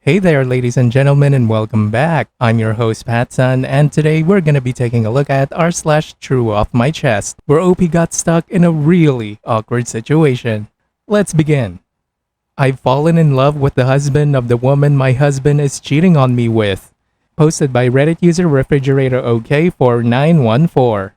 Hey there, ladies and gentlemen, and welcome back. I'm your host, PattSun, and today we're gonna be taking a look at r/TrueOffMyChest, where OP got stuck in a really awkward situation. Let's begin. I've fallen in love with the husband of the woman my husband is cheating on me with. Posted by Reddit user RefrigeratorOK4914.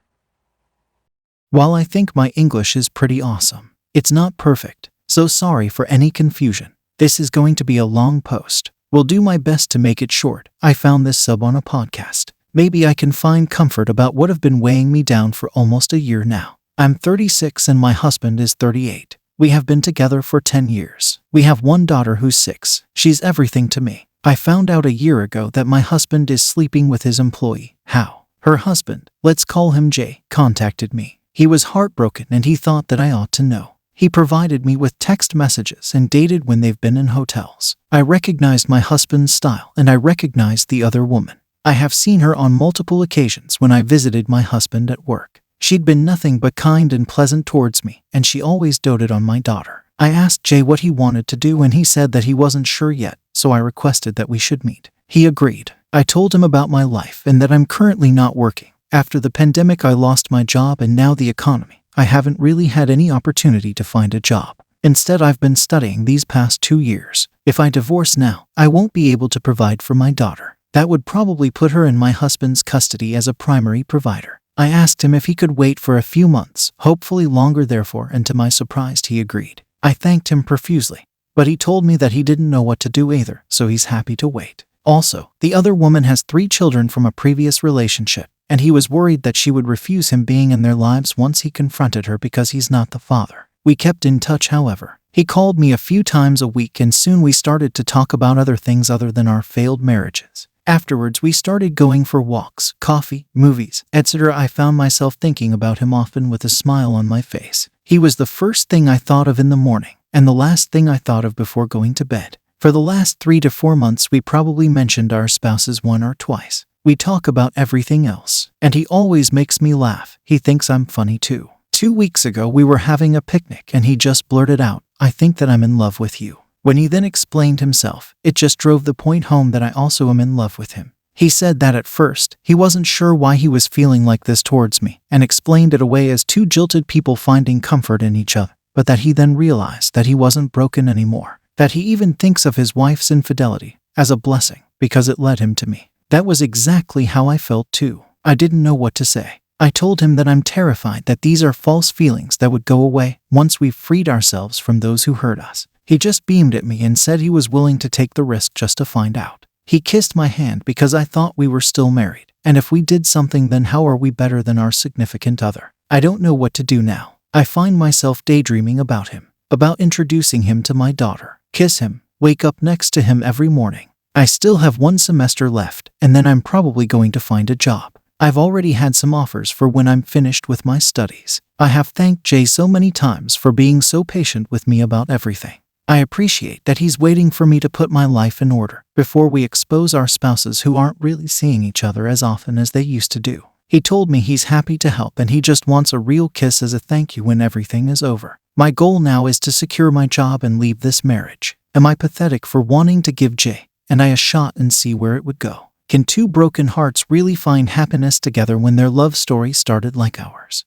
While I think my English is pretty awesome, it's not perfect, so sorry for any confusion. This is going to be a long post. Will do my best to make it short. I found this sub on a podcast. Maybe I can find comfort about what have been weighing me down for almost a year now. I'm 36 and my husband is 38. We have been together for 10 years. We have one daughter who's 6. She's everything to me. I found out a year ago that my husband is sleeping with his employee. How? Her husband, let's call him Jay, contacted me. He was heartbroken and he thought that I ought to know. He provided me with text messages and dated when they've been in hotels. I recognized my husband's style and I recognized the other woman. I have seen her on multiple occasions when I visited my husband at work. She'd been nothing but kind and pleasant towards me, and she always doted on my daughter. I asked Jay what he wanted to do and he said that he wasn't sure yet, so I requested that we should meet. He agreed. I told him about my life and that I'm currently not working. After the pandemic, I lost my job and now the economy. I haven't really had any opportunity to find a job. Instead, I've been studying these past 2 years. If I divorce now, I won't be able to provide for my daughter. That would probably put her in my husband's custody as a primary provider. I asked him if he could wait for a few months, hopefully longer therefore, and to my surprise he agreed. I thanked him profusely, but he told me that he didn't know what to do either, so he's happy to wait. Also, the other woman has 3 children from a previous relationship, and he was worried that she would refuse him being in their lives once he confronted her because he's not the father. We kept in touch, however. He called me a few times a week and soon we started to talk about other things other than our failed marriages. Afterwards, we started going for walks, coffee, movies, etc. I found myself thinking about him often with a smile on my face. He was the first thing I thought of in the morning and the last thing I thought of before going to bed. For the last 3 to 4 months, we probably mentioned our spouses 1 or twice. We talk about everything else, and he always makes me laugh. He thinks I'm funny too. 2 weeks ago, we were having a picnic and he just blurted out, "I think that I'm in love with you." When he then explained himself, it just drove the point home that I also am in love with him. He said that at first, he wasn't sure why he was feeling like this towards me, and explained it away as 2 jilted people finding comfort in each other, but that he then realized that he wasn't broken anymore, that he even thinks of his wife's infidelity as a blessing because it led him to me. That was exactly how I felt too. I didn't know what to say. I told him that I'm terrified that these are false feelings that would go away once we've freed ourselves from those who hurt us. He just beamed at me and said he was willing to take the risk just to find out. He kissed my hand because I thought we were still married, and if we did something, then how are we better than our significant other? I don't know what to do now. I find myself daydreaming about him, about introducing him to my daughter, kiss him, wake up next to him every morning. I still have 1 semester left, and then I'm probably going to find a job. I've already had some offers for when I'm finished with my studies. I have thanked Jay so many times for being so patient with me about everything. I appreciate that he's waiting for me to put my life in order before we expose our spouses who aren't really seeing each other as often as they used to do. He told me he's happy to help and he just wants a real kiss as a thank you when everything is over. My goal now is to secure my job and leave this marriage. Am I pathetic for wanting to give Jay and I a shot and see where it would go? Can 2 broken hearts really find happiness together when their love story started like ours?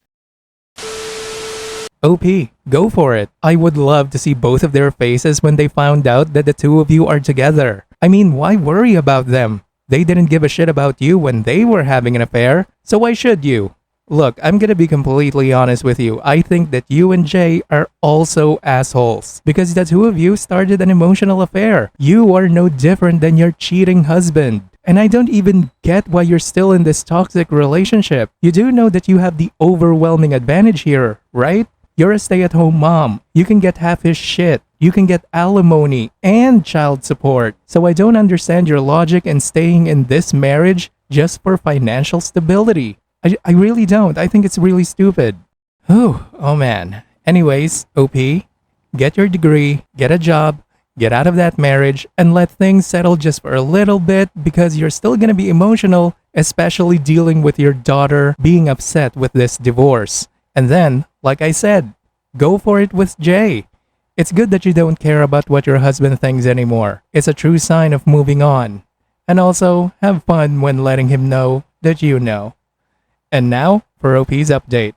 OP, go for it. I would love to see both of their faces when they found out that the 2 of you are together. I mean, why worry about them? They didn't give a shit about you when they were having an affair, so why should you? Look, I'm gonna be completely honest with you. I think that you and Jay are also assholes because the 2 of you started an emotional affair. You are no different than your cheating husband. And I don't even get why you're still in this toxic relationship. You do know that you have the overwhelming advantage here, right? You're a stay-at-home mom. You can get half his shit. You can get alimony and child support. So I don't understand your logic in staying in this marriage just for financial stability. I really don't. I think it's really stupid. Whew, oh man. Anyways, OP, get your degree, get a job, get out of that marriage, and let things settle just for a little bit because you're still gonna be emotional, especially dealing with your daughter being upset with this divorce. And then, like I said, go for it with Jay. It's good that you don't care about what your husband thinks anymore. It's a true sign of moving on. And also, have fun when letting him know that you know. And now, for OP's update.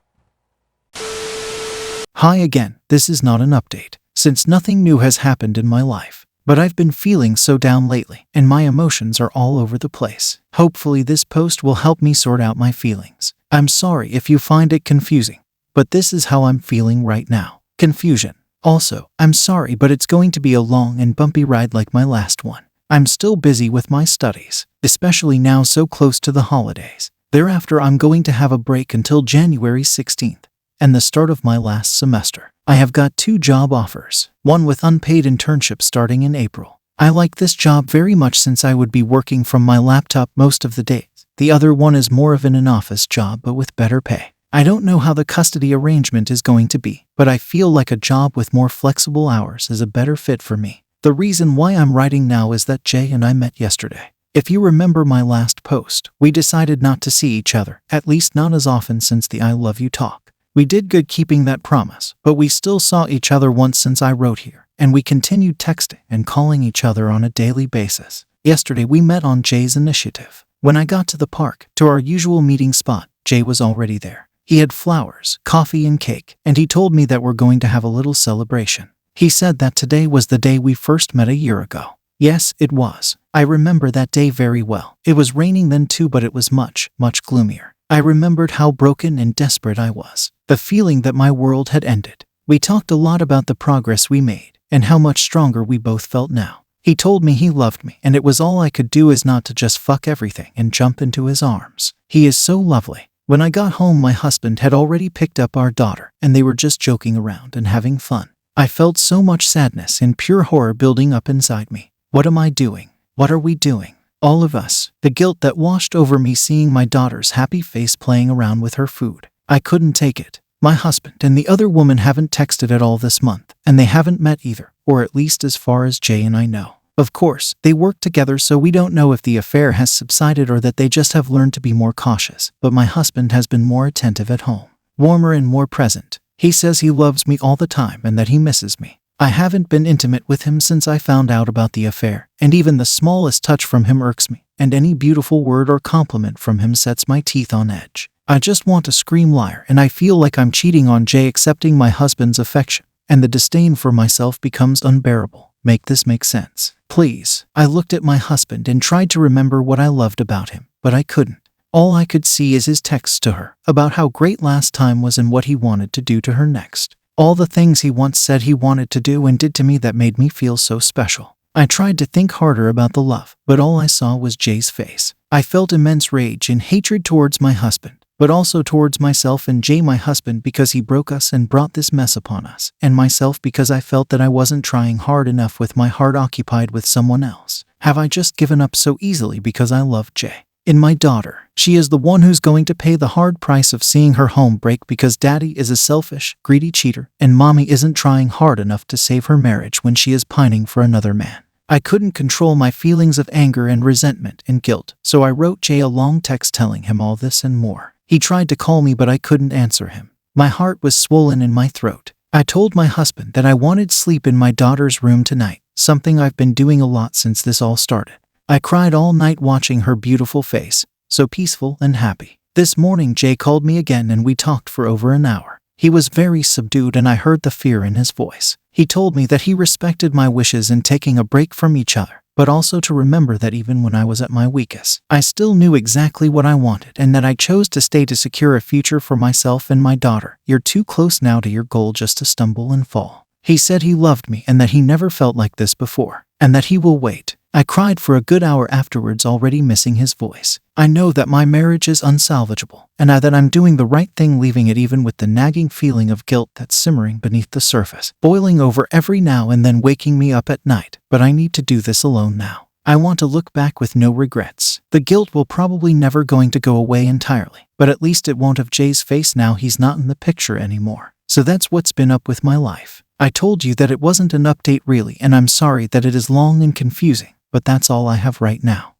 Hi again, this is not an update, since nothing new has happened in my life. But I've been feeling so down lately, and my emotions are all over the place. Hopefully this post will help me sort out my feelings. I'm sorry if you find it confusing, but this is how I'm feeling right now. Confusion. Also, I'm sorry, but it's going to be a long and bumpy ride like my last one. I'm still busy with my studies, especially now so close to the holidays. Thereafter, I'm going to have a break until January 16th and the start of my last semester. I have got 2 job offers, one with unpaid internship starting in April. I like this job very much since I would be working from my laptop most of the days. The other one is more of an office job but with better pay. I don't know how the custody arrangement is going to be, but I feel like a job with more flexible hours is a better fit for me. The reason why I'm writing now is that Jay and I met yesterday. If you remember my last post, we decided not to see each other, at least not as often since the I love you talk. We did good keeping that promise, but we still saw each other once since I wrote here, and we continued texting and calling each other on a daily basis. Yesterday we met on Jay's initiative. When I got to the park, to our usual meeting spot, Jay was already there. He had flowers, coffee, and cake, and he told me that we're going to have a little celebration. He said that today was the day we first met a year ago. Yes, it was. I remember that day very well. It was raining then too, but it was much, much gloomier. I remembered how broken and desperate I was, the feeling that my world had ended. We talked a lot about the progress we made, and how much stronger we both felt now. He told me he loved me, and it was all I could do is not to just fuck everything and jump into his arms. He is so lovely. When I got home, my husband had already picked up our daughter, and they were just joking around and having fun. I felt so much sadness and pure horror building up inside me. What am I doing? What are we doing? All of us. The guilt that washed over me seeing my daughter's happy face playing around with her food. I couldn't take it. My husband and the other woman haven't texted at all this month, and they haven't met either, or at least as far as Jay and I know. Of course, they work together, so we don't know if the affair has subsided or that they just have learned to be more cautious, but my husband has been more attentive at home, warmer and more present. He says he loves me all the time and that he misses me. I haven't been intimate with him since I found out about the affair, and even the smallest touch from him irks me, and any beautiful word or compliment from him sets my teeth on edge. I just want to scream liar, and I feel like I'm cheating on Jay accepting my husband's affection, and the disdain for myself becomes unbearable. Make this make sense, please. I looked at my husband and tried to remember what I loved about him, but I couldn't. All I could see is his texts to her about how great last time was and what he wanted to do to her next. All the things he once said he wanted to do and did to me that made me feel so special. I tried to think harder about the love, but all I saw was Jay's face. I felt immense rage and hatred towards my husband, but also towards myself and Jay, my husband, because he broke us and brought this mess upon us, and myself because I felt that I wasn't trying hard enough with my heart occupied with someone else. Have I just given up so easily because I love Jay? In my daughter, she is the one who's going to pay the hard price of seeing her home break because daddy is a selfish, greedy cheater, and mommy isn't trying hard enough to save her marriage when she is pining for another man. I couldn't control my feelings of anger and resentment and guilt, so I wrote Jay a long text telling him all this and more. He tried to call me, but I couldn't answer him. My heart was swollen in my throat. I told my husband that I wanted sleep in my daughter's room tonight, something I've been doing a lot since this all started. I cried all night watching her beautiful face, so peaceful and happy. This morning Jay called me again and we talked for over an hour. He was very subdued and I heard the fear in his voice. He told me that he respected my wishes in taking a break from each other, but also to remember that even when I was at my weakest, I still knew exactly what I wanted and that I chose to stay to secure a future for myself and my daughter. You're too close now to your goal just to stumble and fall. He said he loved me and that he never felt like this before, and that he will wait. I cried for a good hour afterwards, already missing his voice. I know that my marriage is unsalvageable, and that I'm doing the right thing leaving it, even with the nagging feeling of guilt that's simmering beneath the surface, boiling over every now and then, waking me up at night. But I need to do this alone now. I want to look back with no regrets. The guilt will probably never going to go away entirely, but at least it won't have Jay's face now he's not in the picture anymore. So that's what's been up with my life. I told you that it wasn't an update really, and I'm sorry that it is long and confusing, but that's all I have right now.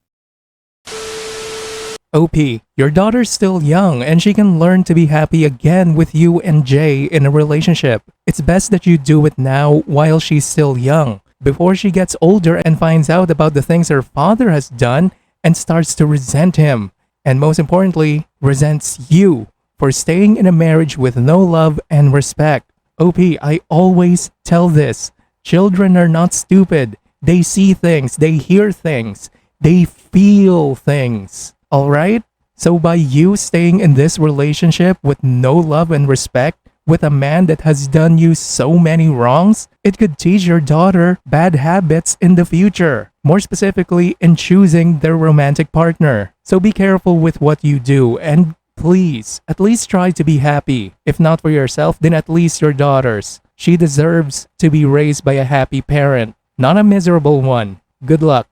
OP, your daughter's still young and she can learn to be happy again with you and Jay in a relationship. It's best that you do it now while she's still young, before she gets older and finds out about the things her father has done and starts to resent him. And most importantly, resents you for staying in a marriage with no love and respect. OP, I always tell this. Children are not stupid. They see things, they hear things, they feel things. Alright? So by you staying in this relationship with no love and respect, with a man that has done you so many wrongs, it could teach your daughter bad habits in the future. More specifically, in choosing their romantic partner. So be careful with what you do and please, at least try to be happy. If not for yourself, then at least your daughters. She deserves to be raised by a happy parent, not a miserable one. Good luck.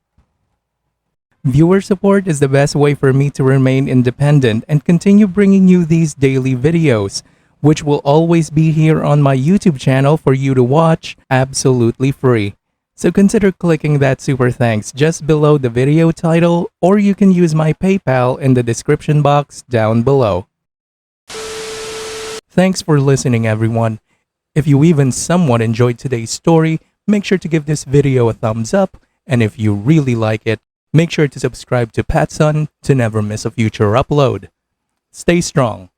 Viewer support is the best way for me to remain independent and continue bringing you these daily videos, which will always be here on my YouTube channel for you to watch absolutely free. So consider clicking that super thanks just below the video title, or you can use my PayPal in the description box down below. Thanks for listening, everyone. If you even somewhat enjoyed today's story, make sure to give this video a thumbs up, and if you really like it, make sure to subscribe to PattSun to never miss a future upload. Stay strong.